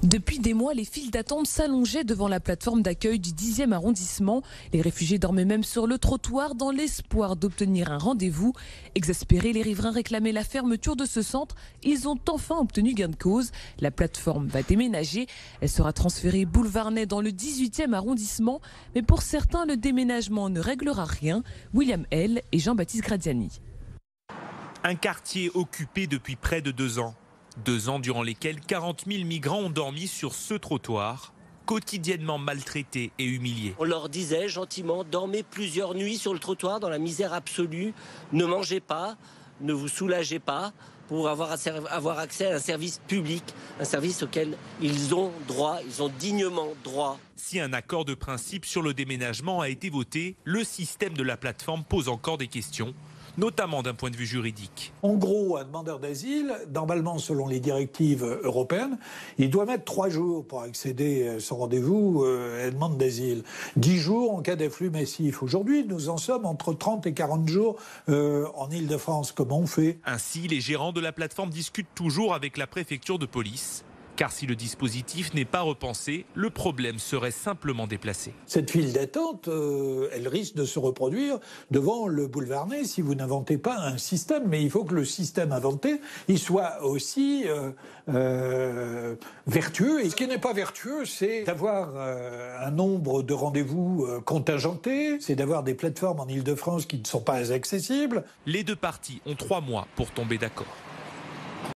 Depuis des mois, les files d'attente s'allongeaient devant la plateforme d'accueil du 10e arrondissement. Les réfugiés dormaient même sur le trottoir dans l'espoir d'obtenir un rendez-vous. Exaspérés, les riverains réclamaient la fermeture de ce centre. Ils ont enfin obtenu gain de cause. La plateforme va déménager. Elle sera transférée boulevard Ney dans le 18e arrondissement. Mais pour certains, le déménagement ne réglera rien. William L. et Jean-Baptiste Gradiani. Un quartier occupé depuis près de 2 ans. 2 ans durant lesquels 40 000 migrants ont dormi sur ce trottoir, quotidiennement maltraités et humiliés. On leur disait gentiment, dormez plusieurs nuits sur le trottoir dans la misère absolue, ne mangez pas, ne vous soulagez pas pour avoir accès à un service public, un service auquel ils ont droit, ils ont dignement droit. Si un accord de principe sur le déménagement a été voté, le système de la plateforme pose encore des questions, notamment d'un point de vue juridique. En gros, un demandeur d'asile, normalement selon les directives européennes, il doit mettre 3 jours pour accéder à son rendez-vous à la demande d'asile. 10 jours en cas d'afflux massif. Aujourd'hui, nous en sommes entre 30 et 40 jours en Ile-de-France. Comment on fait ? Ainsi, les gérants de la plateforme discutent toujours avec la préfecture de police. Car si le dispositif n'est pas repensé, le problème serait simplement déplacé. Cette file d'attente, elle risque de se reproduire devant le boulevard Ney si vous n'inventez pas un système. Mais il faut que le système inventé, il soit aussi vertueux. Et ce qui n'est pas vertueux, c'est d'avoir un nombre de rendez-vous contingentés, c'est d'avoir des plateformes en Ile-de-France qui ne sont pas accessibles. Les deux parties ont 3 mois pour tomber d'accord.